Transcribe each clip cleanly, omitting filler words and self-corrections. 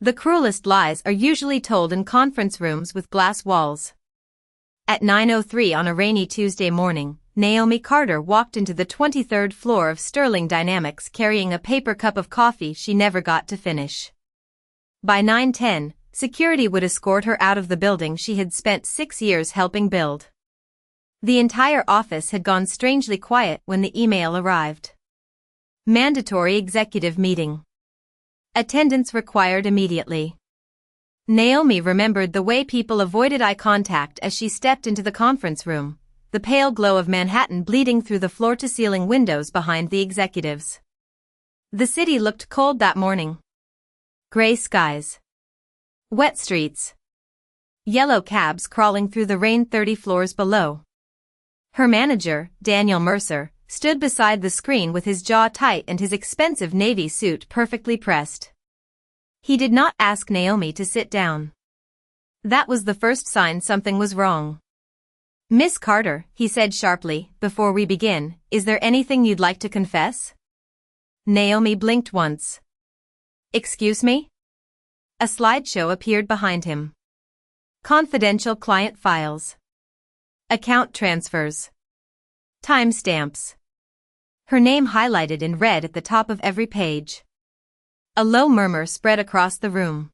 The cruelest lies are usually told in conference rooms with glass walls. At 9:03 on a rainy Tuesday morning, Naomi Carter walked into the 23rd floor of Sterling Dynamics carrying a paper cup of coffee she never got to finish. By 9:10, security would escort her out of the building she had spent 6 years helping build. The entire office had gone strangely quiet when the email arrived. Mandatory executive meeting. Attendance required immediately. Naomi remembered the way people avoided eye contact as she stepped into the conference room, the pale glow of Manhattan bleeding through the floor-to-ceiling windows behind the executives. The city looked cold that morning. Gray skies. Wet streets. Yellow cabs crawling through the rain 30 floors below. Her manager, Daniel Mercer, stood beside the screen with his jaw tight and his expensive navy suit perfectly pressed. He did not ask Naomi to sit down. That was the first sign something was wrong. "Miss Carter," he said sharply, "before we begin, is there anything you'd like to confess?" Naomi blinked once. "Excuse me?" A slideshow appeared behind him. Confidential client files. Account transfers. Timestamps. Her name highlighted in red at the top of every page. A low murmur spread across the room.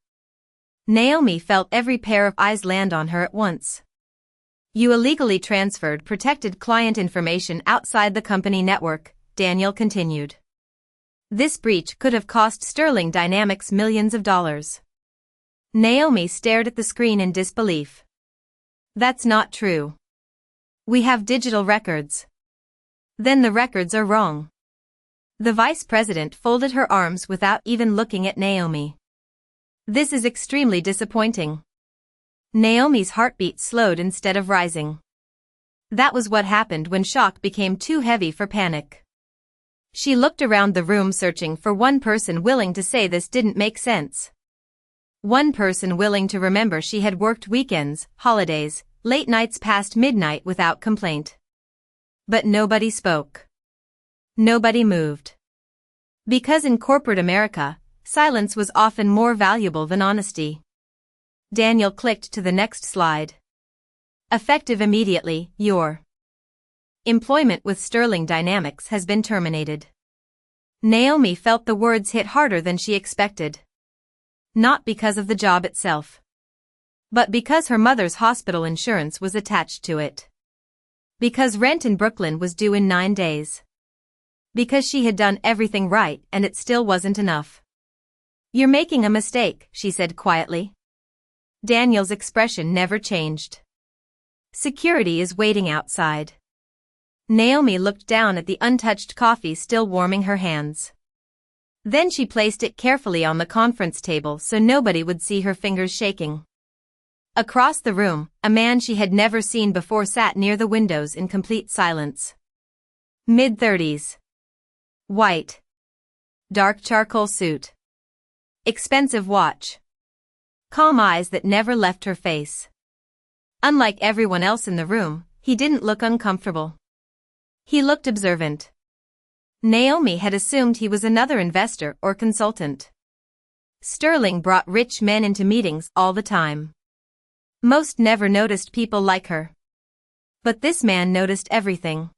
Naomi felt every pair of eyes land on her at once. "You illegally transferred protected client information outside the company network," Daniel continued. "This breach could have cost Sterling Dynamics millions of dollars." Naomi stared at the screen in disbelief. "That's not true. We have digital records." "Then the records are wrong." The vice president folded her arms without even looking at Naomi. "This is extremely disappointing." Naomi's heartbeat slowed instead of rising. That was what happened when shock became too heavy for panic. She looked around the room searching for one person willing to say this didn't make sense. One person willing to remember she had worked weekends, holidays, late nights past midnight without complaint. But nobody spoke. Nobody moved. Because in corporate America, silence was often more valuable than honesty. Daniel clicked to the next slide. "Effective immediately, your employment with Sterling Dynamics has been terminated." Naomi felt the words hit harder than she expected. Not because of the job itself, but because her mother's hospital insurance was attached to it. Because rent in Brooklyn was due in 9 days. Because she had done everything right and it still wasn't enough. "You're making a mistake," she said quietly. Daniel's expression never changed. "Security is waiting outside." Naomi looked down at the untouched coffee still warming her hands. Then she placed it carefully on the conference table so nobody would see her fingers shaking. Across the room, a man she had never seen before sat near the windows in complete silence. Mid-30s. White. Dark charcoal suit. Expensive watch. Calm eyes that never left her face. Unlike everyone else in the room, he didn't look uncomfortable. He looked observant. Naomi had assumed he was another investor or consultant. Sterling brought rich men into meetings all the time. Most never noticed people like her. But this man noticed everything.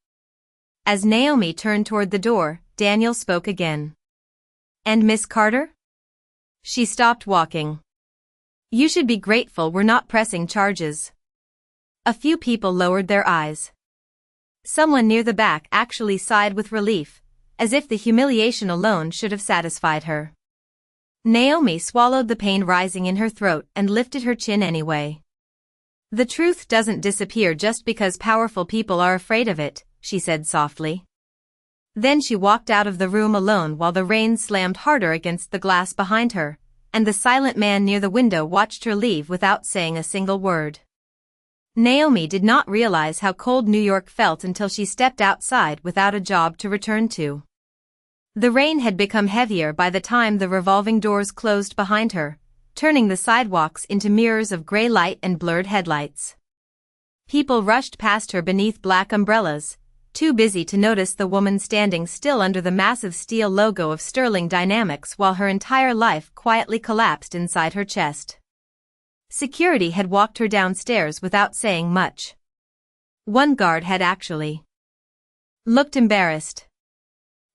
As Naomi turned toward the door, Daniel spoke again. "And Miss Carter?" She stopped walking. "You should be grateful we're not pressing charges." A few people lowered their eyes. Someone near the back actually sighed with relief, as if the humiliation alone should have satisfied her. Naomi swallowed the pain rising in her throat and lifted her chin anyway. "The truth doesn't disappear just because powerful people are afraid of it," she said softly. Then she walked out of the room alone while the rain slammed harder against the glass behind her, and the silent man near the window watched her leave without saying a single word. Naomi did not realize how cold New York felt until she stepped outside without a job to return to. The rain had become heavier by the time the revolving doors closed behind her, turning the sidewalks into mirrors of gray light and blurred headlights. People rushed past her beneath black umbrellas, too busy to notice the woman standing still under the massive steel logo of Sterling Dynamics while her entire life quietly collapsed inside her chest. Security had walked her downstairs without saying much. One guard had actually looked embarrassed.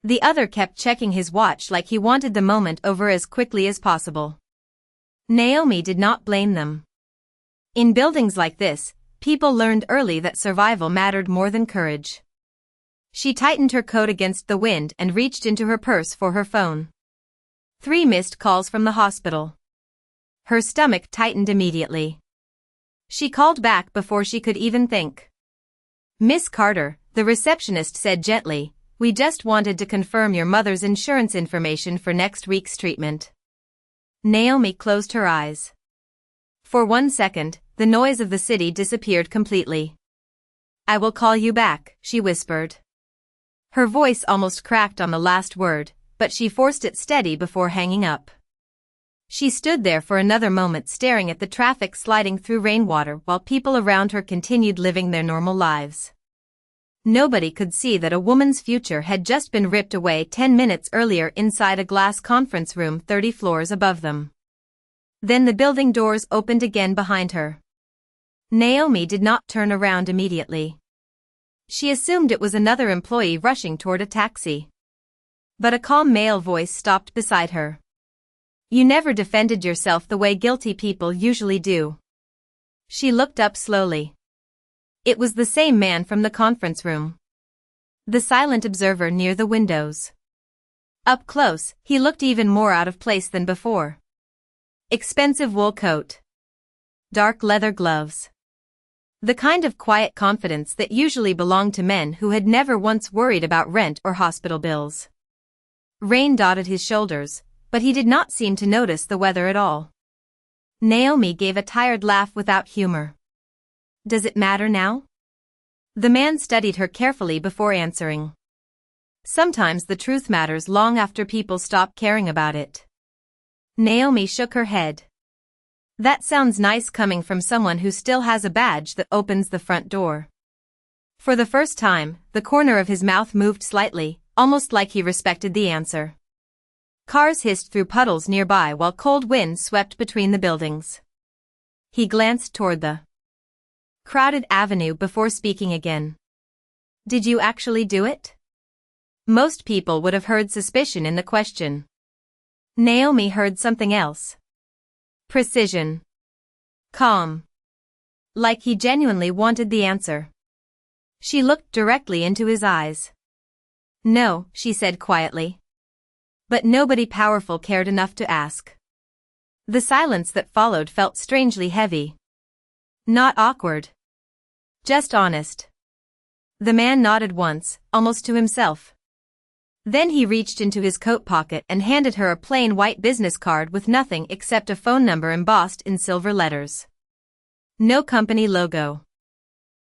The other kept checking his watch like he wanted the moment over as quickly as possible. Naomi did not blame them. In buildings like this, people learned early that survival mattered more than courage. She tightened her coat against the wind and reached into her purse for her phone. 3 missed calls from the hospital. Her stomach tightened immediately. She called back before she could even think. "Miss Carter," the receptionist said gently, "we just wanted to confirm your mother's insurance information for next week's treatment." Naomi closed her eyes. For 1 second, the noise of the city disappeared completely. "I will call you back," she whispered. Her voice almost cracked on the last word, but she forced it steady before hanging up. She stood there for another moment staring at the traffic sliding through rainwater while people around her continued living their normal lives. Nobody could see that a woman's future had just been ripped away 10 minutes earlier inside a glass conference room 30 floors above them. Then the building doors opened again behind her. Naomi did not turn around immediately. She assumed it was another employee rushing toward a taxi. But a calm male voice stopped beside her. "You never defended yourself the way guilty people usually do." She looked up slowly. It was the same man from the conference room. The silent observer near the windows. Up close, he looked even more out of place than before. Expensive wool coat. Dark leather gloves. The kind of quiet confidence that usually belonged to men who had never once worried about rent or hospital bills. Rain dotted his shoulders, but he did not seem to notice the weather at all. Naomi gave a tired laugh without humor. "Does it matter now?" The man studied her carefully before answering. "Sometimes the truth matters long after people stop caring about it." Naomi shook her head. "That sounds nice coming from someone who still has a badge that opens the front door." For the first time, the corner of his mouth moved slightly, almost like he respected the answer. Cars hissed through puddles nearby while cold winds swept between the buildings. He glanced toward the crowded avenue before speaking again. "Did you actually do it?" Most people would have heard suspicion in the question. Naomi heard something else. Precision. Calm. Like he genuinely wanted the answer. She looked directly into his eyes. "No," she said quietly. But nobody powerful cared enough to ask. The silence that followed felt strangely heavy. Not awkward. Just honest. The man nodded once, almost to himself. Then he reached into his coat pocket and handed her a plain white business card with nothing except a phone number embossed in silver letters. No company logo.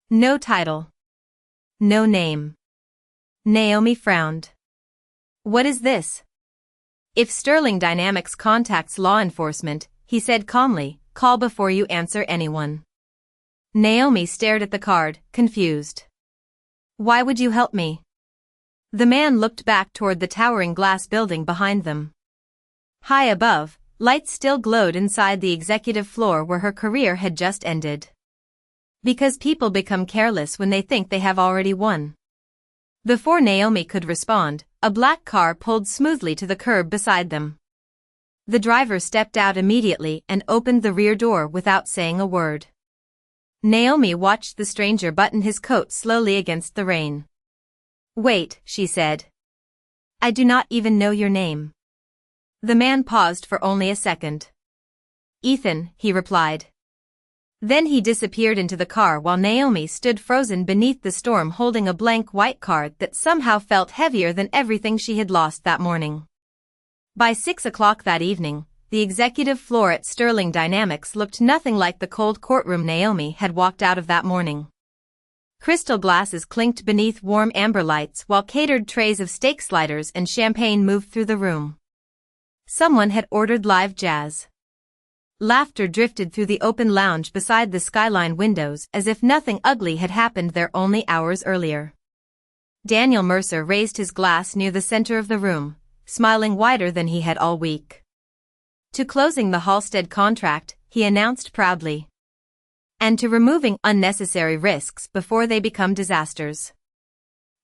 No title. No name. Naomi frowned. "What is this?" "If Sterling Dynamics contacts law enforcement," he said calmly, "call before you answer anyone." Naomi stared at the card, confused. "Why would you help me?" The man looked back toward the towering glass building behind them. High above, lights still glowed inside the executive floor where her career had just ended. Because people become careless when they think they have already won. Before Naomi could respond, a black car pulled smoothly to the curb beside them. The driver stepped out immediately and opened the rear door without saying a word. Naomi watched the stranger button his coat slowly against the rain. "Wait," she said. "I do not even know your name." The man paused for only a second. "Ethan," he replied. Then he disappeared into the car while Naomi stood frozen beneath the storm holding a blank white card that somehow felt heavier than everything she had lost that morning. By 6 o'clock that evening, the executive floor at Sterling Dynamics looked nothing like the cold courtroom Naomi had walked out of that morning. Crystal glasses clinked beneath warm amber lights while catered trays of steak sliders and champagne moved through the room. Someone had ordered live jazz. Laughter drifted through the open lounge beside the skyline windows as if nothing ugly had happened there only hours earlier. Daniel Mercer raised his glass near the center of the room, smiling wider than he had all week. To closing the Halstead contract, he announced proudly. And to removing unnecessary risks before they become disasters.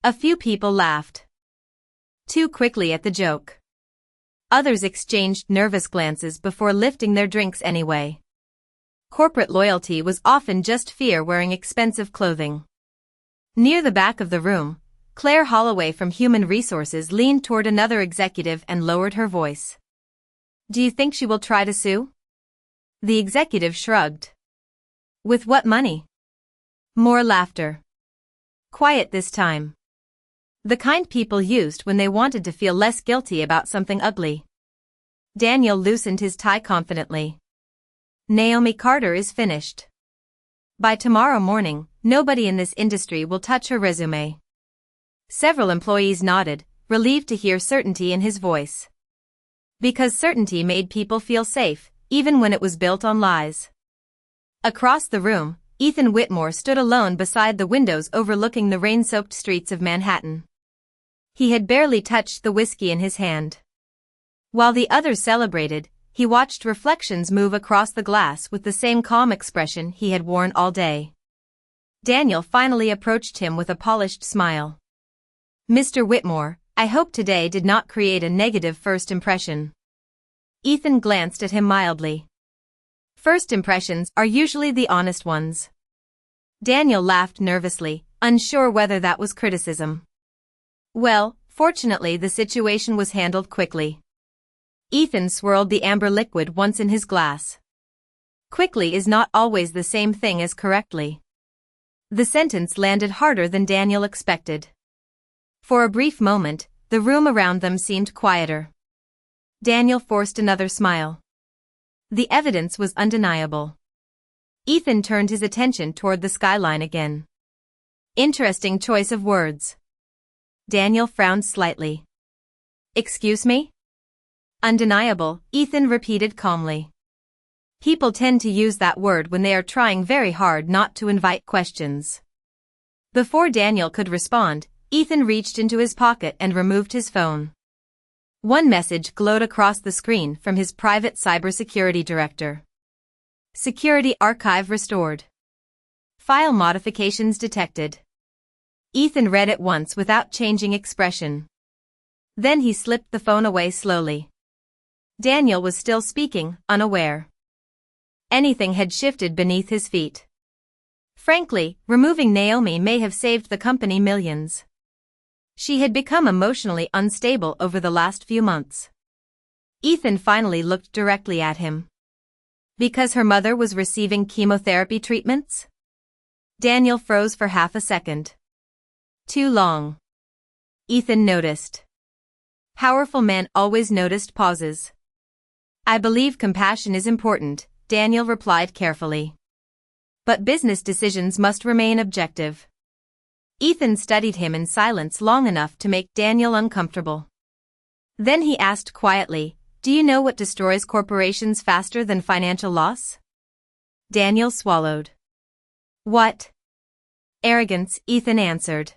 A few people laughed. Too quickly at the joke. Others exchanged nervous glances before lifting their drinks anyway. Corporate loyalty was often just fear wearing expensive clothing. Near the back of the room, Claire Holloway from Human Resources leaned toward another executive and lowered her voice. Do you think she will try to sue? The executive shrugged. With what money? More laughter. Quiet this time. The kind people used when they wanted to feel less guilty about something ugly. Daniel loosened his tie confidently. Naomi Carter is finished. By tomorrow morning, nobody in this industry will touch her resume. Several employees nodded, relieved to hear certainty in his voice. Because certainty made people feel safe, even when it was built on lies. Across the room, Ethan Whitmore stood alone beside the windows overlooking the rain-soaked streets of Manhattan. He had barely touched the whiskey in his hand. While the others celebrated, he watched reflections move across the glass with the same calm expression he had worn all day. Daniel finally approached him with a polished smile. Mr. Whitmore, I hope today did not create a negative first impression. Ethan glanced at him mildly. First impressions are usually the honest ones. Daniel laughed nervously, unsure whether that was criticism. Well, fortunately the situation was handled quickly. Ethan swirled the amber liquid once in his glass. Quickly is not always the same thing as correctly. The sentence landed harder than Daniel expected. For a brief moment, the room around them seemed quieter. Daniel forced another smile. The evidence was undeniable. Ethan turned his attention toward the skyline again. Interesting choice of words. Daniel frowned slightly. Excuse me? Undeniable, Ethan repeated calmly. People tend to use that word when they are trying very hard not to invite questions. Before Daniel could respond, Ethan reached into his pocket and removed his phone. One message glowed across the screen from his private cybersecurity director. Security archive restored. File modifications detected. Ethan read it once without changing expression. Then he slipped the phone away slowly. Daniel was still speaking, unaware. Anything had shifted beneath his feet. Frankly, removing Naomi may have saved the company millions. She had become emotionally unstable over the last few months. Ethan finally looked directly at him. Because her mother was receiving chemotherapy treatments? Daniel froze for half a second. Too long. Ethan noticed. Powerful men always noticed pauses. I believe compassion is important, Daniel replied carefully. But business decisions must remain objective. Ethan studied him in silence long enough to make Daniel uncomfortable. Then he asked quietly, do you know what destroys corporations faster than financial loss? Daniel swallowed. What? Arrogance, Ethan answered.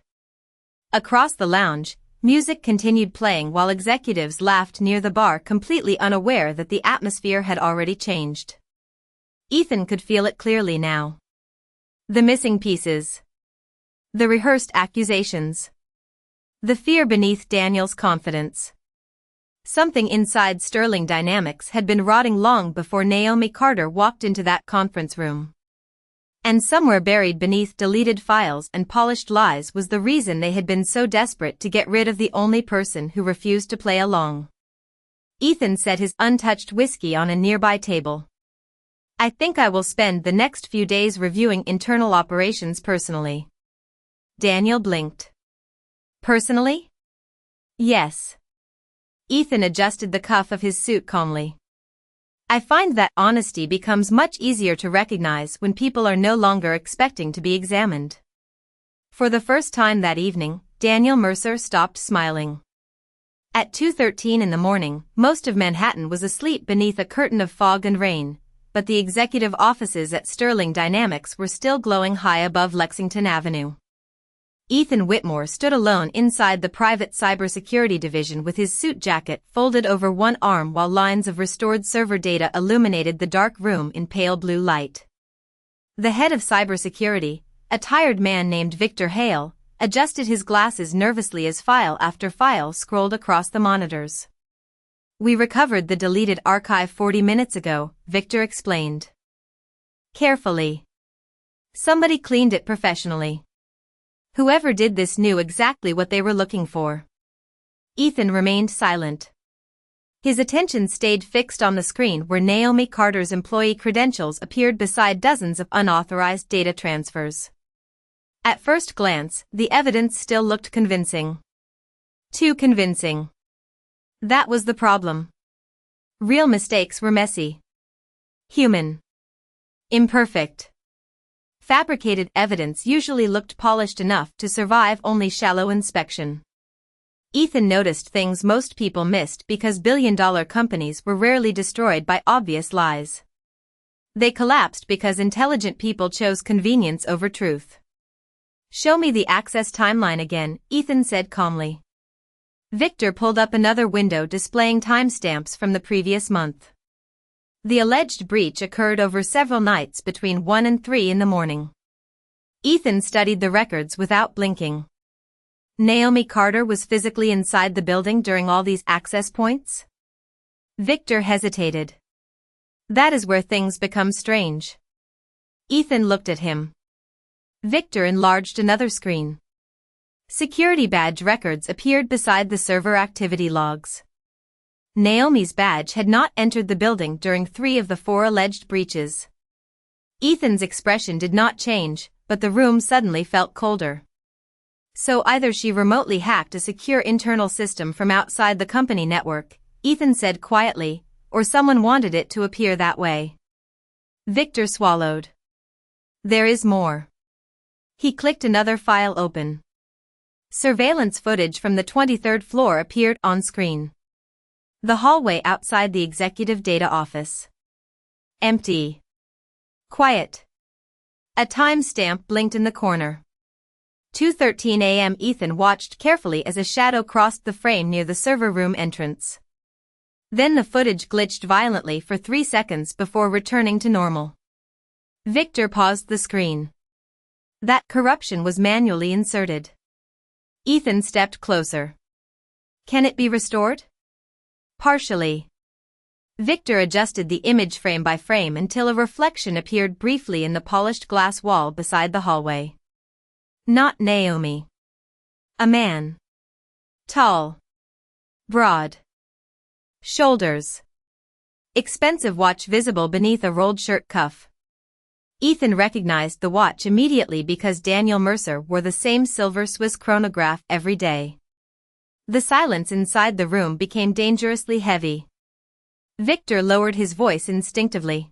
Across the lounge, music continued playing while executives laughed near the bar, completely unaware that the atmosphere had already changed. Ethan could feel it clearly now. The missing pieces. The rehearsed accusations. The fear beneath Daniel's confidence. Something inside Sterling Dynamics had been rotting long before Naomi Carter walked into that conference room. And somewhere buried beneath deleted files and polished lies was the reason they had been so desperate to get rid of the only person who refused to play along. Ethan set his untouched whiskey on a nearby table. I think I will spend the next few days reviewing internal operations personally. Daniel blinked. Personally? Yes. Ethan adjusted the cuff of his suit calmly. I find that honesty becomes much easier to recognize when people are no longer expecting to be examined. For the first time that evening, Daniel Mercer stopped smiling. At 2:13 in the morning, most of Manhattan was asleep beneath a curtain of fog and rain, but the executive offices at Sterling Dynamics were still glowing high above Lexington Avenue. Ethan Whitmore stood alone inside the private cybersecurity division with his suit jacket folded over one arm while lines of restored server data illuminated the dark room in pale blue light. The head of cybersecurity, a tired man named Victor Hale, adjusted his glasses nervously as file after file scrolled across the monitors. "We recovered the deleted archive 40 minutes ago," Victor explained. "Carefully. Somebody cleaned it professionally. Whoever did this knew exactly what they were looking for." Ethan remained silent. His attention stayed fixed on the screen where Naomi Carter's employee credentials appeared beside dozens of unauthorized data transfers. At first glance, the evidence still looked convincing. Too convincing. That was the problem. Real mistakes were messy. Human. Imperfect. Fabricated evidence usually looked polished enough to survive only shallow inspection. Ethan noticed things most people missed because billion-dollar companies were rarely destroyed by obvious lies. They collapsed because intelligent people chose convenience over truth. "Show me the access timeline again," Ethan said calmly. Victor pulled up another window displaying timestamps from the previous month. The alleged breach occurred over several nights between 1 and 3 in the morning. Ethan studied the records without blinking. Naomi Carter was physically inside the building during all these access points? Victor hesitated. That is where things become strange. Ethan looked at him. Victor enlarged another screen. Security badge records appeared beside the server activity logs. Naomi's badge had not entered the building during 3 of the 4 alleged breaches. Ethan's expression did not change, but the room suddenly felt colder. So either she remotely hacked a secure internal system from outside the company network, Ethan said quietly, or someone wanted it to appear that way. Victor swallowed. There is more. He clicked another file open. Surveillance footage from the 23rd floor appeared on screen. The hallway outside the executive data office. Empty. Quiet. A timestamp blinked in the corner. 2:13 a.m. Ethan watched carefully as a shadow crossed the frame near the server room entrance. Then the footage glitched violently for 3 seconds before returning to normal. Victor paused the screen. That corruption was manually inserted. Ethan stepped closer. Can it be restored? Partially. Victor adjusted the image frame by frame until a reflection appeared briefly in the polished glass wall beside the hallway. Not Naomi. A man. Tall. Broad. Shoulders. Expensive watch visible beneath a rolled shirt cuff. Ethan recognized the watch immediately because Daniel Mercer wore the same silver Swiss chronograph every day. The silence inside the room became dangerously heavy. Victor lowered his voice instinctively.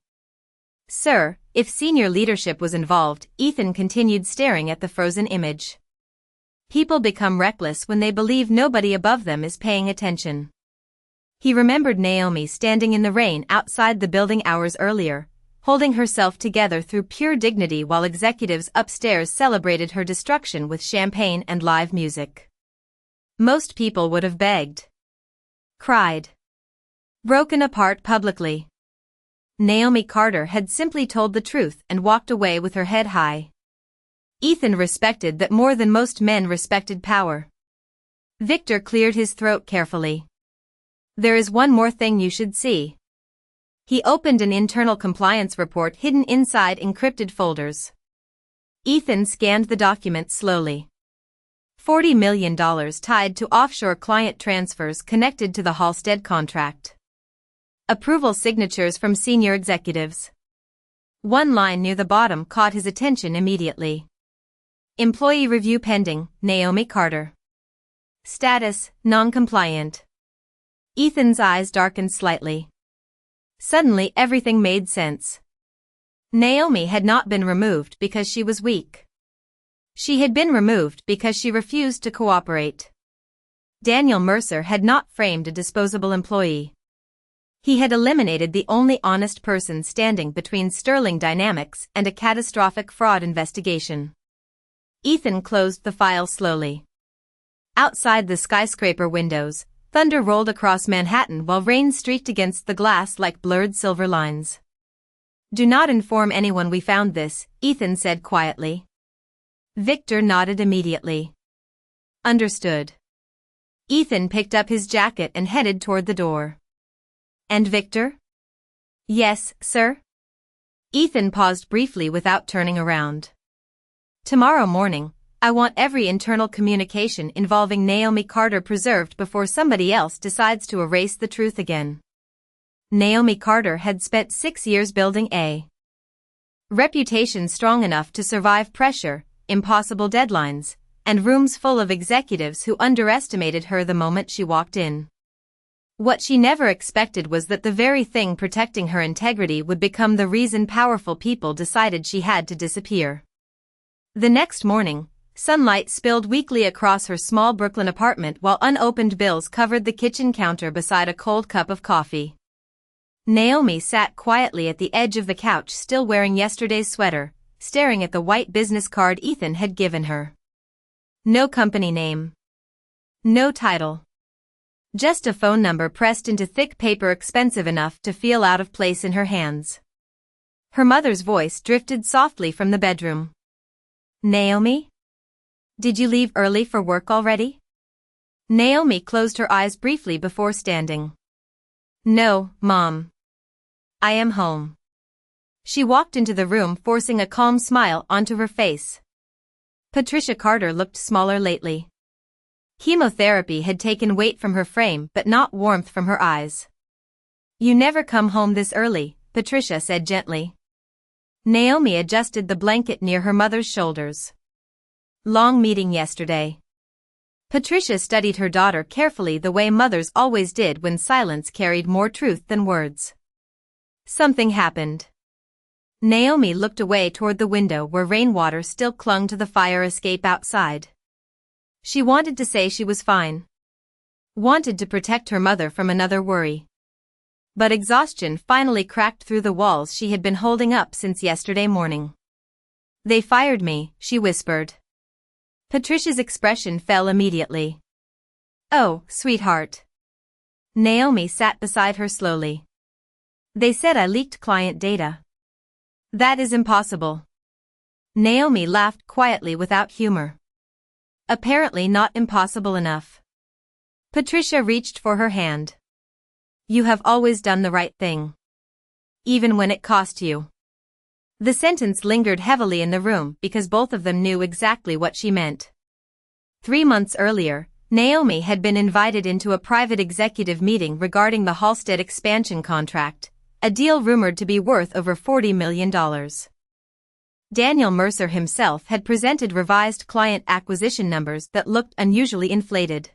Sir, if senior leadership was involved, Ethan continued staring at the frozen image. People become reckless when they believe nobody above them is paying attention. He remembered Naomi standing in the rain outside the building hours earlier, holding herself together through pure dignity while executives upstairs celebrated her destruction with champagne and live music. Most people would have begged. Cried. Broken apart publicly. Naomi Carter had simply told the truth and walked away with her head high. Ethan respected that more than most men respected power. Victor cleared his throat carefully. There is one more thing you should see. He opened an internal compliance report hidden inside encrypted folders. Ethan scanned the document slowly. $40 million tied to offshore client transfers connected to the Halstead contract. Approval signatures from senior executives. One line near the bottom caught his attention immediately. Employee review pending, Naomi Carter. Status, non-compliant. Ethan's eyes darkened slightly. Suddenly everything made sense. Naomi had not been removed because she was weak. She had been removed because she refused to cooperate. Daniel Mercer had not framed a disposable employee. He had eliminated the only honest person standing between Sterling Dynamics and a catastrophic fraud investigation. Ethan closed the file slowly. Outside the skyscraper windows, thunder rolled across Manhattan while rain streaked against the glass like blurred silver lines. "Do not inform anyone we found this," Ethan said quietly. Victor nodded immediately. "Understood." Ethan picked up his jacket and headed toward the door. "And Victor?" "Yes, sir?" Ethan paused briefly without turning around. "Tomorrow morning, I want every internal communication involving Naomi Carter preserved before somebody else decides to erase the truth again." Naomi Carter had spent 6 years building a reputation strong enough to survive pressure, impossible deadlines, and rooms full of executives who underestimated her the moment she walked in. What she never expected was that the very thing protecting her integrity would become the reason powerful people decided she had to disappear. The next morning, sunlight spilled weakly across her small Brooklyn apartment while unopened bills covered the kitchen counter beside a cold cup of coffee. Naomi sat quietly at the edge of the couch, still wearing yesterday's sweater, staring at the white business card Ethan had given her. No company name. No title. Just a phone number pressed into thick paper expensive enough to feel out of place in her hands. Her mother's voice drifted softly from the bedroom. "Naomi? Did you leave early for work already?" Naomi closed her eyes briefly before standing. "No, Mom. I am home." She walked into the room, forcing a calm smile onto her face. Patricia Carter looked smaller lately. Chemotherapy had taken weight from her frame but not warmth from her eyes. "You never come home this early," Patricia said gently. Naomi adjusted the blanket near her mother's shoulders. "Long meeting yesterday." Patricia studied her daughter carefully, the way mothers always did when silence carried more truth than words. "Something happened." Naomi looked away toward the window where rainwater still clung to the fire escape outside. She wanted to say she was fine. Wanted to protect her mother from another worry. But exhaustion finally cracked through the walls she had been holding up since yesterday morning. "They fired me," she whispered. Patricia's expression fell immediately. "Oh, sweetheart." Naomi sat beside her slowly. "They said I leaked client data." "That is impossible." Naomi laughed quietly without humor. "Apparently not impossible enough." Patricia reached for her hand. "You have always done the right thing. Even when it cost you." The sentence lingered heavily in the room because both of them knew exactly what she meant. 3 months earlier, Naomi had been invited into a private executive meeting regarding the Halstead expansion contract, a deal rumored to be worth over $40 million. Daniel Mercer himself had presented revised client acquisition numbers that looked unusually inflated.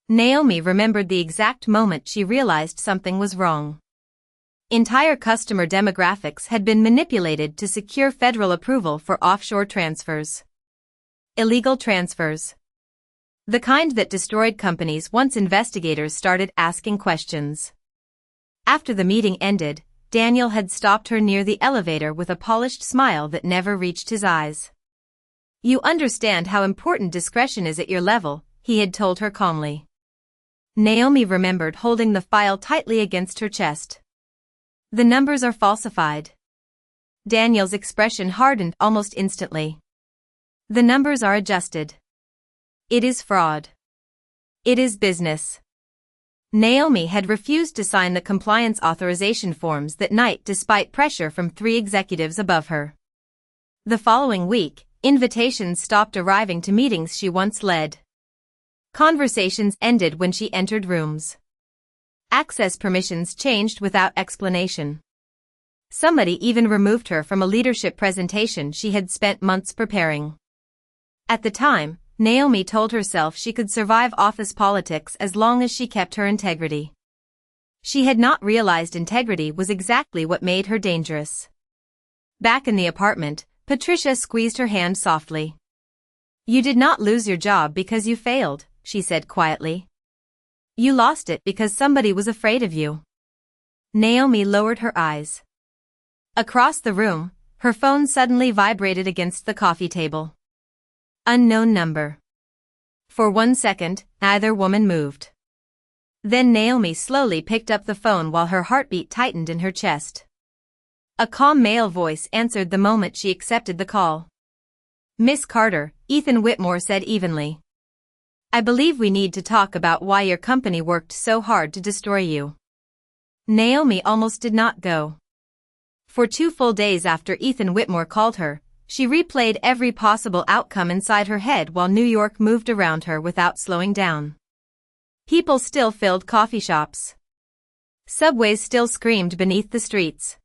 Naomi remembered the exact moment she realized something was wrong. Entire customer demographics had been manipulated to secure federal approval for offshore transfers. Illegal transfers. The kind that destroyed companies once investigators started asking questions. After the meeting ended, Daniel had stopped her near the elevator with a polished smile that never reached his eyes. "You understand how important discretion is at your level," he had told her calmly. Naomi remembered holding the file tightly against her chest. "The numbers are falsified." Daniel's expression hardened almost instantly. "The numbers are adjusted. It is fraud. It is business." Naomi had refused to sign the compliance authorization forms that night despite pressure from 3 executives above her. The following week, invitations stopped arriving to meetings she once led. Conversations ended when she entered rooms. Access permissions changed without explanation. Somebody even removed her from a leadership presentation she had spent months preparing. At the time, Naomi told herself she could survive office politics as long as she kept her integrity. She had not realized integrity was exactly what made her dangerous. Back in the apartment, Patricia squeezed her hand softly. "You did not lose your job because you failed," she said quietly. "You lost it because somebody was afraid of you." Naomi lowered her eyes. Across the room, her phone suddenly vibrated against the coffee table. Unknown number. For 1 second, neither woman moved. Then Naomi slowly picked up the phone while her heartbeat tightened in her chest. A calm male voice answered the moment she accepted the call. "Miss Carter," Ethan Whitmore said evenly. "I believe we need to talk about why your company worked so hard to destroy you." Naomi almost did not go. For 2 full days after Ethan Whitmore called her, she replayed every possible outcome inside her head while New York moved around her without slowing down. People still filled coffee shops. Subways still screamed beneath the streets.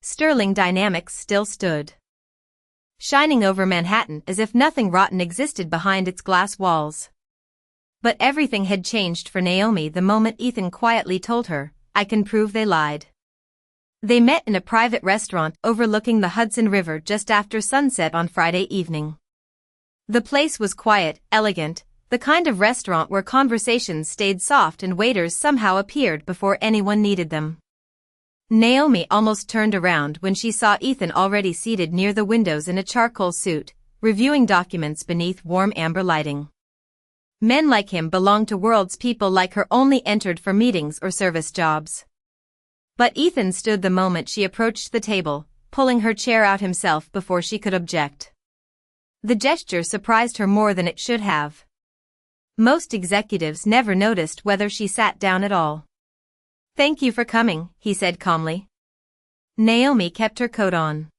Sterling Dynamics still stood, shining over Manhattan as if nothing rotten existed behind its glass walls. But everything had changed for Naomi the moment Ethan quietly told her, "I can prove they lied." They met in a private restaurant overlooking the Hudson River just after sunset on Friday evening. The place was quiet, elegant, the kind of restaurant where conversations stayed soft and waiters somehow appeared before anyone needed them. Naomi almost turned around when she saw Ethan already seated near the windows in a charcoal suit, reviewing documents beneath warm amber lighting. Men like him belonged to worlds people like her only entered for meetings or service jobs. But Ethan stood the moment she approached the table, pulling her chair out himself before she could object. The gesture surprised her more than it should have. Most executives never noticed whether she sat down at all. "Thank you for coming," he said calmly. Naomi kept her coat on.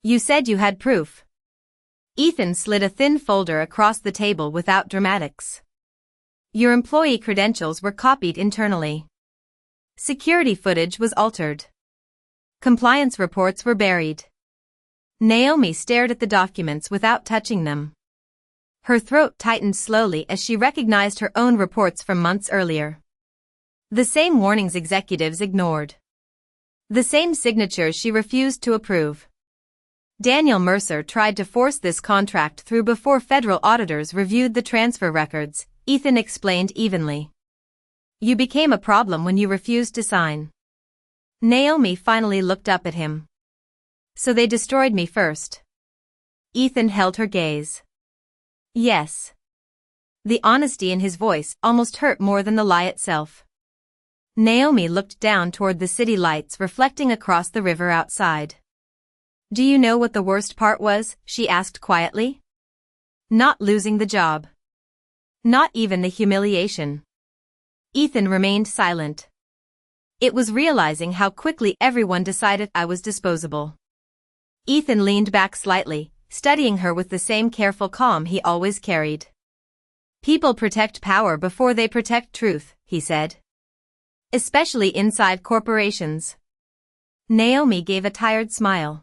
"You said you had proof." Ethan slid a thin folder across the table without dramatics. "Your employee credentials were copied internally. Security footage was altered. Compliance reports were buried." Naomi stared at the documents without touching them. Her throat tightened slowly as she recognized her own reports from months earlier. The same warnings executives ignored. The same signatures she refused to approve. Daniel Mercer tried to force this contract through before federal auditors reviewed the transfer records, Ethan explained evenly. "You became a problem when you refused to sign." Naomi finally looked up at him. "So they destroyed me first?" Ethan held her gaze. "Yes." The honesty in his voice almost hurt more than the lie itself. Naomi looked down toward the city lights reflecting across the river outside. "Do you know what the worst part was?" she asked quietly. "Not losing the job. Not even the humiliation." Ethan remained silent. "It was realizing how quickly everyone decided I was disposable." Ethan leaned back slightly, studying her with the same careful calm he always carried. "People protect power before they protect truth," he said. "Especially inside corporations." Naomi gave a tired smile.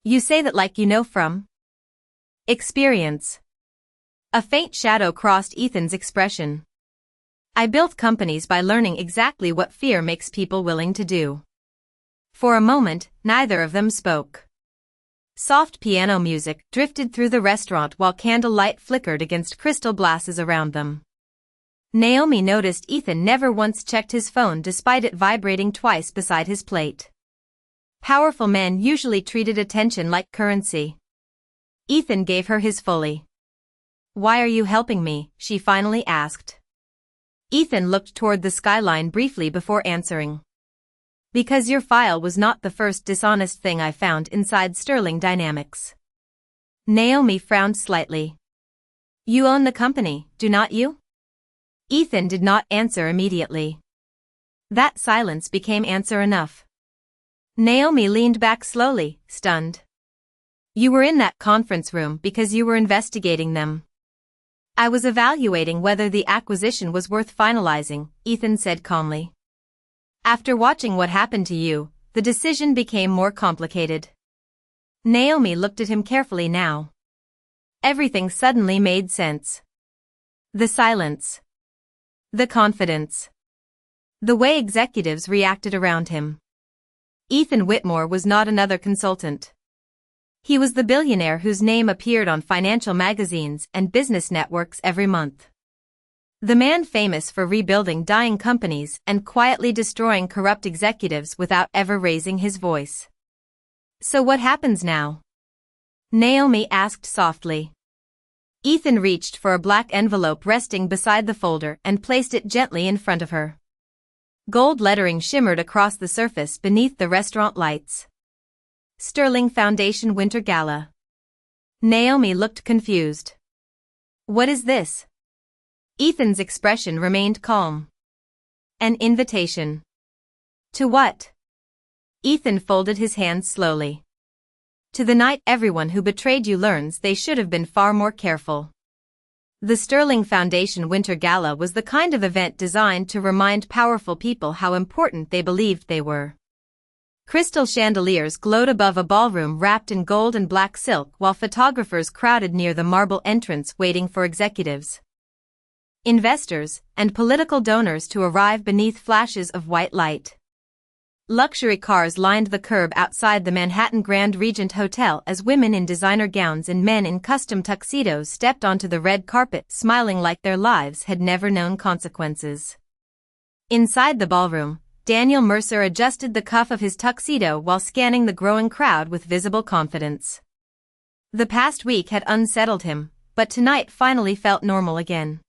"You say that like you know from experience." A faint shadow crossed Ethan's expression. "I built companies by learning exactly what fear makes people willing to do." For a moment, neither of them spoke. Soft piano music drifted through the restaurant while candlelight flickered against crystal glasses around them. Naomi noticed Ethan never once checked his phone despite it vibrating twice beside his plate. Powerful men usually treated attention like currency. Ethan gave her his fully. "Why are you helping me?" she finally asked. Ethan looked toward the skyline briefly before answering. "Because your file was not the first dishonest thing I found inside Sterling Dynamics." Naomi frowned slightly. "You own the company, do not you?" Ethan did not answer immediately. That silence became answer enough. Naomi leaned back slowly, stunned. "You were in that conference room because you were investigating them." "I was evaluating whether the acquisition was worth finalizing," Ethan said calmly. "After watching what happened to you, the decision became more complicated." Naomi looked at him carefully now. Everything suddenly made sense. The silence. The confidence. The way executives reacted around him. Ethan Whitmore was not another consultant. He was the billionaire whose name appeared on financial magazines and business networks every month. The man famous for rebuilding dying companies and quietly destroying corrupt executives without ever raising his voice. "So what happens now?" Naomi asked softly. Ethan reached for a black envelope resting beside the folder and placed it gently in front of her. Gold lettering shimmered across the surface beneath the restaurant lights. Sterling Foundation Winter Gala. Naomi looked confused. What is this? Ethan's expression remained calm. An invitation. To what? Ethan folded his hands slowly. To the night everyone who betrayed you learns they should have been far more careful. The Sterling Foundation Winter Gala was the kind of event designed to remind powerful people how important they believed they were. Crystal chandeliers glowed above a ballroom wrapped in gold and black silk while photographers crowded near the marble entrance waiting for executives, investors, and political donors to arrive beneath flashes of white light. Luxury cars lined the curb outside the Manhattan Grand Regent Hotel as women in designer gowns and men in custom tuxedos stepped onto the red carpet smiling like their lives had never known consequences. Inside the ballroom, Daniel Mercer adjusted the cuff of his tuxedo while scanning the growing crowd with visible confidence. The past week had unsettled him, but tonight finally felt normal again.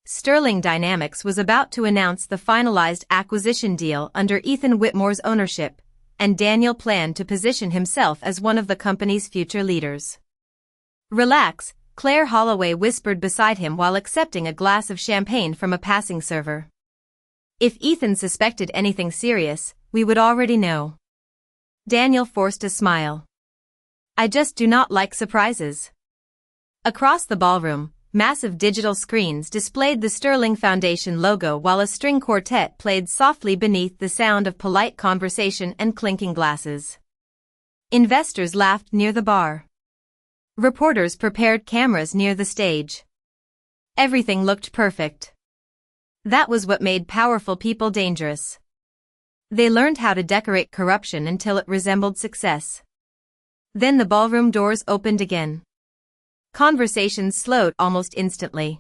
Sterling Dynamics was about to announce the finalized acquisition deal under Ethan Whitmore's ownership, and Daniel planned to position himself as one of the company's future leaders. Relax, Claire Holloway whispered beside him while accepting a glass of champagne from a passing server. If Ethan suspected anything serious, we would already know. Daniel forced a smile. I just do not like surprises. Across the ballroom, massive digital screens displayed the Sterling Foundation logo while a string quartet played softly beneath the sound of polite conversation and clinking glasses. Investors laughed near the bar. Reporters prepared cameras near the stage. Everything looked perfect. That was what made powerful people dangerous. They learned how to decorate corruption until it resembled success. Then the ballroom doors opened again. Conversations slowed almost instantly.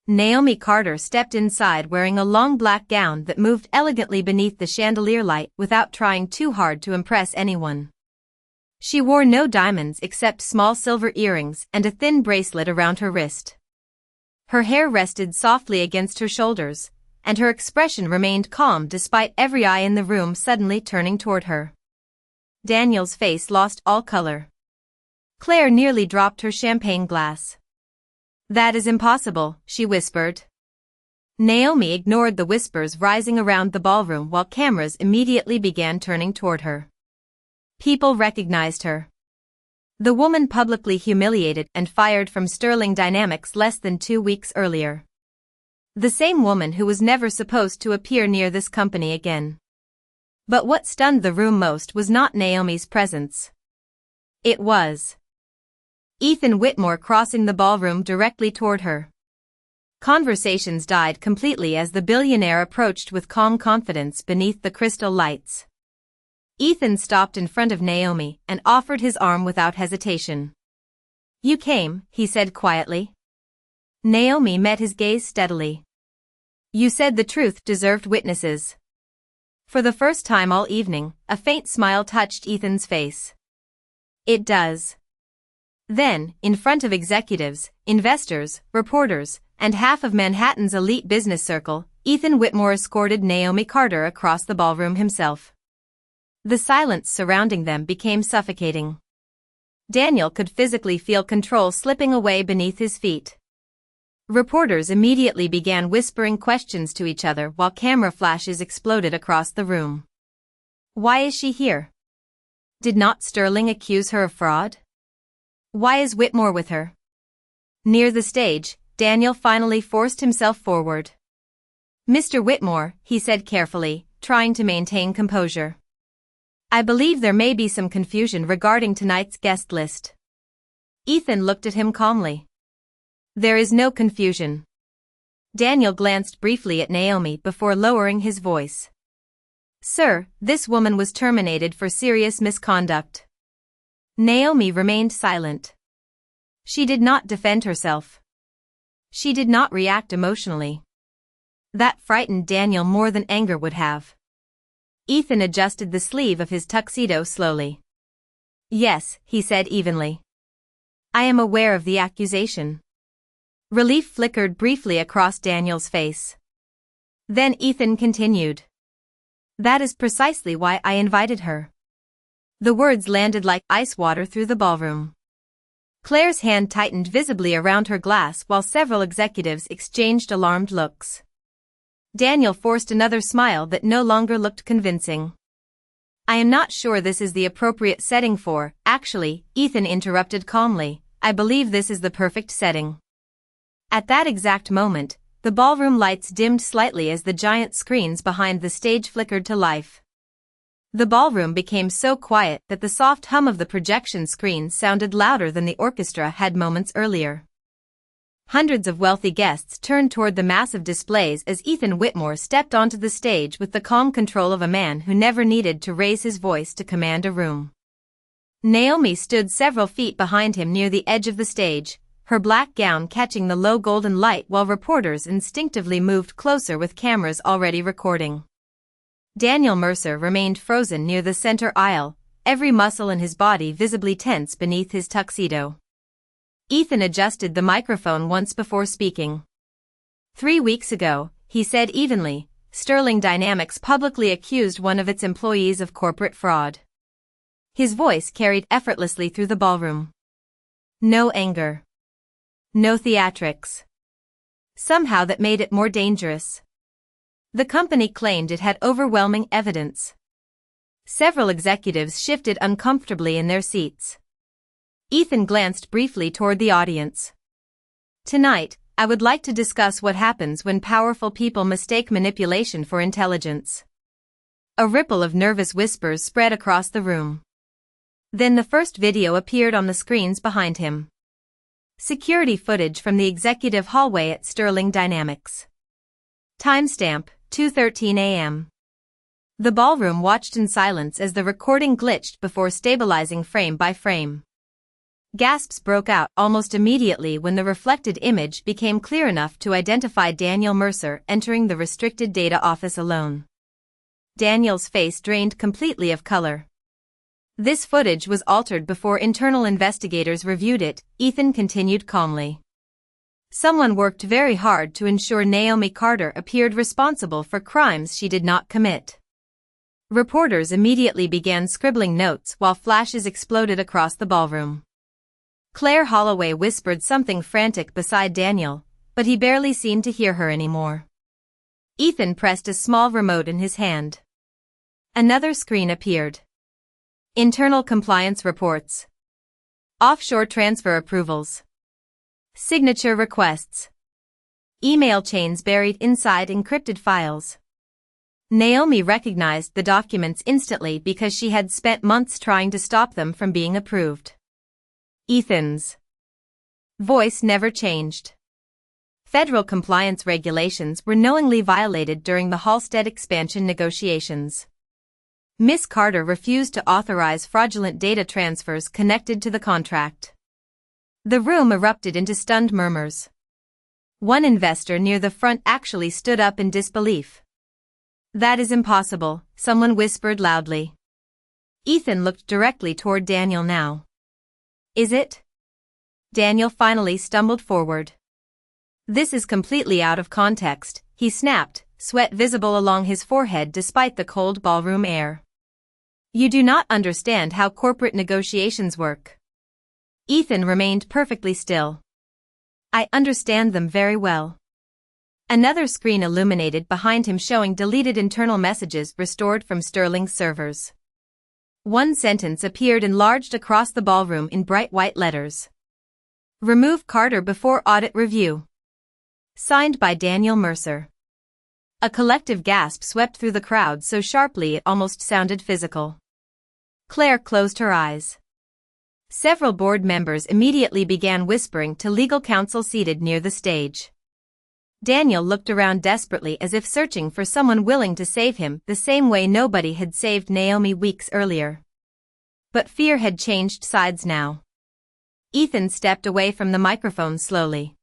Naomi Carter stepped inside wearing a long black gown that moved elegantly beneath the chandelier light without trying too hard to impress anyone. She wore no diamonds except small silver earrings and a thin bracelet around her wrist. Her hair rested softly against her shoulders, and her expression remained calm despite every eye in the room suddenly turning toward her. Daniel's face lost all color. Claire nearly dropped her champagne glass. That is impossible, she whispered. Naomi ignored the whispers rising around the ballroom while cameras immediately began turning toward her. People recognized her. The woman publicly humiliated and fired from Sterling Dynamics less than 2 weeks earlier. The same woman who was never supposed to appear near this company again. But what stunned the room most was not Naomi's presence. It was Ethan Whitmore crossing the ballroom directly toward her. Conversations died completely as the billionaire approached with calm confidence beneath the crystal lights. Ethan stopped in front of Naomi and offered his arm without hesitation. You came, he said quietly. Naomi met his gaze steadily. You said the truth deserved witnesses. For the first time all evening, a faint smile touched Ethan's face. It does. Then, in front of executives, investors, reporters, and half of Manhattan's elite business circle, Ethan Whitmore escorted Naomi Carter across the ballroom himself. The silence surrounding them became suffocating. Daniel could physically feel control slipping away beneath his feet. Reporters immediately began whispering questions to each other while camera flashes exploded across the room. Why is she here? Did not Sterling accuse her of fraud? Why is Whitmore with her? Near the stage, Daniel finally forced himself forward. Mr. Whitmore, he said carefully, trying to maintain composure. I believe there may be some confusion regarding tonight's guest list. Ethan looked at him calmly. There is no confusion. Daniel glanced briefly at Naomi before lowering his voice. Sir, this woman was terminated for serious misconduct. Naomi remained silent. She did not defend herself. She did not react emotionally. That frightened Daniel more than anger would have. Ethan adjusted the sleeve of his tuxedo slowly. Yes, he said evenly. I am aware of the accusation. Relief flickered briefly across Daniel's face. Then Ethan continued. That is precisely why I invited her. The words landed like ice water through the ballroom. Claire's hand tightened visibly around her glass while several executives exchanged alarmed looks. Daniel forced another smile that no longer looked convincing. I am not sure this is the appropriate setting for, actually, Ethan interrupted calmly, I believe this is the perfect setting. At that exact moment, the ballroom lights dimmed slightly as the giant screens behind the stage flickered to life. The ballroom became so quiet that the soft hum of the projection screen sounded louder than the orchestra had moments earlier. Hundreds of wealthy guests turned toward the massive displays as Ethan Whitmore stepped onto the stage with the calm control of a man who never needed to raise his voice to command a room. Naomi stood several feet behind him near the edge of the stage, her black gown catching the low golden light while reporters instinctively moved closer with cameras already recording. Daniel Mercer remained frozen near the center aisle, every muscle in his body visibly tense beneath his tuxedo. Ethan adjusted the microphone once before speaking. 3 weeks ago, he said evenly, Sterling Dynamics publicly accused one of its employees of corporate fraud. His voice carried effortlessly through the ballroom. No anger. No theatrics. Somehow that made it more dangerous. The company claimed it had overwhelming evidence. Several executives shifted uncomfortably in their seats. Ethan glanced briefly toward the audience. Tonight, I would like to discuss what happens when powerful people mistake manipulation for intelligence. A ripple of nervous whispers spread across the room. Then the first video appeared on the screens behind him. Security footage from the executive hallway at Sterling Dynamics. Timestamp, 2:13 a.m. The ballroom watched in silence as the recording glitched before stabilizing frame by frame. Gasps broke out almost immediately when the reflected image became clear enough to identify Daniel Mercer entering the restricted data office alone. Daniel's face drained completely of color. This footage was altered before internal investigators reviewed it, Ethan continued calmly. Someone worked very hard to ensure Naomi Carter appeared responsible for crimes she did not commit. Reporters immediately began scribbling notes while flashes exploded across the ballroom. Claire Holloway whispered something frantic beside Daniel, but he barely seemed to hear her anymore. Ethan pressed a small remote in his hand. Another screen appeared. Internal compliance reports. Offshore transfer approvals. Signature requests. Email chains buried inside encrypted files. Naomi recognized the documents instantly because she had spent months trying to stop them from being approved. Ethan's voice never changed. Federal compliance regulations were knowingly violated during the Halstead expansion negotiations. Miss Carter refused to authorize fraudulent data transfers connected to the contract. The room erupted into stunned murmurs. One investor near the front actually stood up in disbelief. That is impossible, someone whispered loudly. Ethan looked directly toward Daniel now. Is it? Daniel finally stumbled forward. This is completely out of context, he snapped, sweat visible along his forehead despite the cold ballroom air. You do not understand how corporate negotiations work. Ethan remained perfectly still. I understand them very well. Another screen illuminated behind him showing deleted internal messages restored from Sterling's servers. One sentence appeared enlarged across the ballroom in bright white letters. Remove Carter before audit review. Signed by Daniel Mercer. A collective gasp swept through the crowd so sharply it almost sounded physical. Claire closed her eyes. Several board members immediately began whispering to legal counsel seated near the stage. Daniel looked around desperately as if searching for someone willing to save him the same way nobody had saved Naomi weeks earlier. But fear had changed sides now. Ethan stepped away from the microphone slowly.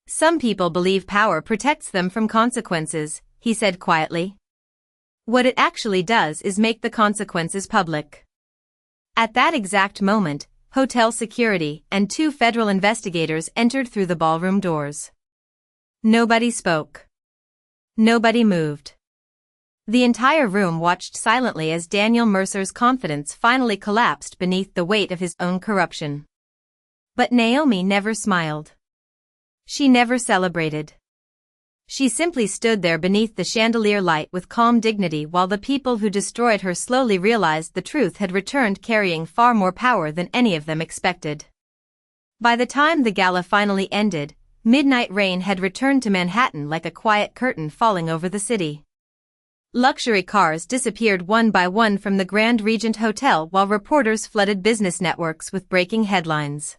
Some people believe power protects them from consequences, he said quietly. What it actually does is make the consequences public. At that exact moment, hotel security, and 2 federal investigators entered through the ballroom doors. Nobody spoke. Nobody moved. The entire room watched silently as Daniel Mercer's confidence finally collapsed beneath the weight of his own corruption. But Naomi never smiled. She never celebrated. She simply stood there beneath the chandelier light with calm dignity while the people who destroyed her slowly realized the truth had returned carrying far more power than any of them expected. By the time the gala finally ended, midnight rain had returned to Manhattan like a quiet curtain falling over the city. Luxury cars disappeared one by one from the Grand Regent Hotel while reporters flooded business networks with breaking headlines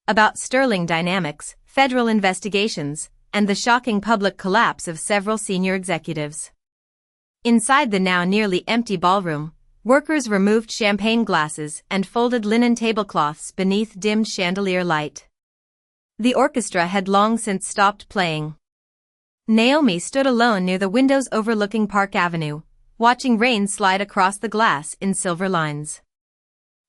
about Sterling Dynamics, federal investigations, and the shocking public collapse of several senior executives. Inside the now nearly empty ballroom, workers removed champagne glasses and folded linen tablecloths beneath dimmed chandelier light. The orchestra had long since stopped playing. Naomi stood alone near the windows overlooking Park Avenue, watching rain slide across the glass in silver lines.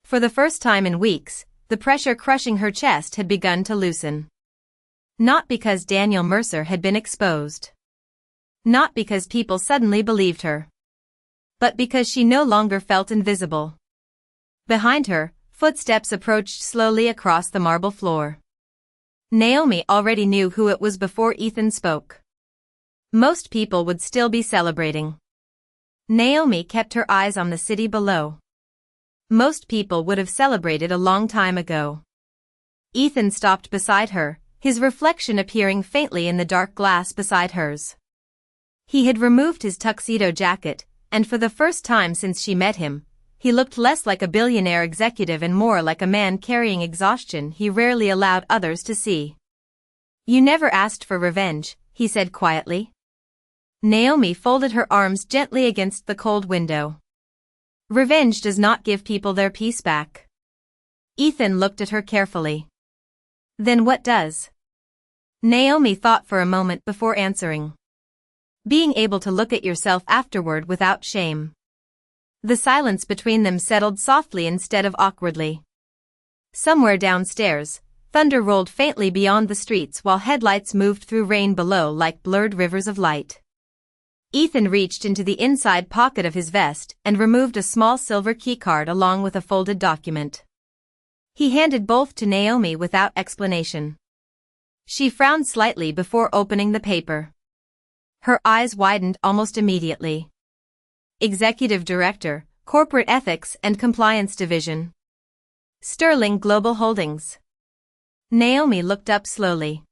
For the first time in weeks, the pressure crushing her chest had begun to loosen. Not because Daniel Mercer had been exposed. Not because people suddenly believed her. But because she no longer felt invisible. Behind her, footsteps approached slowly across the marble floor. Naomi already knew who it was before Ethan spoke. Most people would still be celebrating. Naomi kept her eyes on the city below. Most people would have celebrated a long time ago. Ethan stopped beside her, his reflection appearing faintly in the dark glass beside hers. He had removed his tuxedo jacket, and for the first time since she met him, he looked less like a billionaire executive and more like a man carrying exhaustion he rarely allowed others to see. "You never asked for revenge," he said quietly. Naomi folded her arms gently against the cold window. Revenge does not give people their peace back. Ethan looked at her carefully. "Then what does?" Naomi thought for a moment before answering. "Being able to look at yourself afterward without shame." The silence between them settled softly instead of awkwardly. Somewhere downstairs, thunder rolled faintly beyond the streets while headlights moved through rain below like blurred rivers of light. Ethan reached into the inside pocket of his vest and removed a small silver keycard along with a folded document. He handed both to Naomi without explanation. She frowned slightly before opening the paper. Her eyes widened almost immediately. Executive Director, Corporate Ethics and Compliance Division. Sterling Global Holdings. Naomi looked up slowly.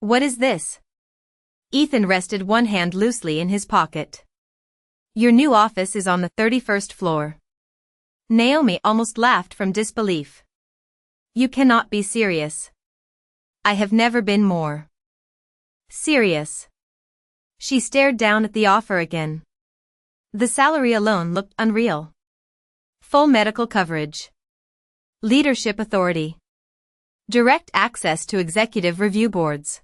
"What is this?" Ethan rested one hand loosely in his pocket. "Your new office is on the 31st floor." Naomi almost laughed from disbelief. "You cannot be serious." "I have never been more serious." She stared down at the offer again. The salary alone looked unreal. Full medical coverage. Leadership authority. Direct access to executive review boards.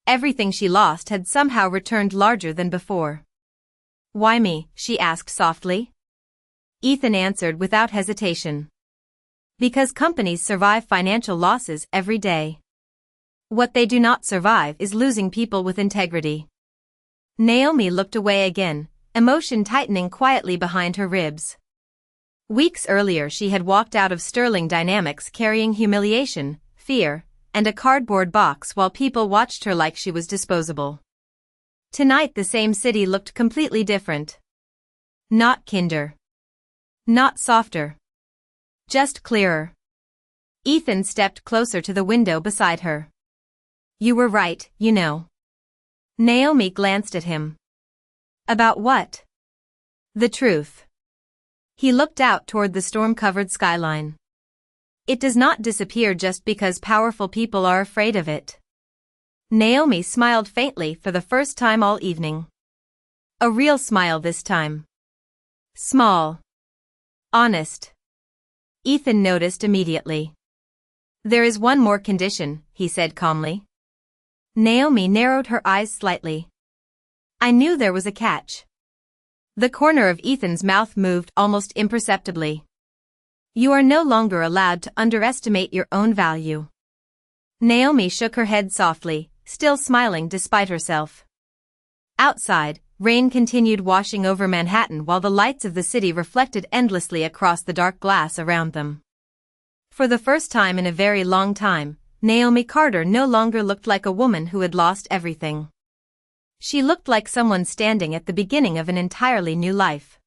Everything she lost had somehow returned larger than before. "Why me?" she asked softly. Ethan answered without hesitation. "Because companies survive financial losses every day. What they do not survive is losing people with integrity." Naomi looked away again, emotion tightening quietly behind her ribs. Weeks earlier she had walked out of Sterling Dynamics carrying humiliation, fear, and a cardboard box while people watched her like she was disposable. Tonight the same city looked completely different. Not kinder. Not softer. Just clearer. Ethan stepped closer to the window beside her. "You were right, you know." Naomi glanced at him. "About what?" "The truth." He looked out toward the storm-covered skyline. "It does not disappear just because powerful people are afraid of it." Naomi smiled faintly for the first time all evening. A real smile this time. Small. Honest. Ethan noticed immediately. "There is one more condition," he said calmly. Naomi narrowed her eyes slightly. "I knew there was a catch." The corner of Ethan's mouth moved almost imperceptibly. You are no longer allowed to underestimate your own value. Naomi shook her head softly, still smiling despite herself. Outside, rain continued washing over Manhattan while the lights of the city reflected endlessly across the dark glass around them. For the first time in a very long time, Naomi Carter no longer looked like a woman who had lost everything. She looked like someone standing at the beginning of an entirely new life.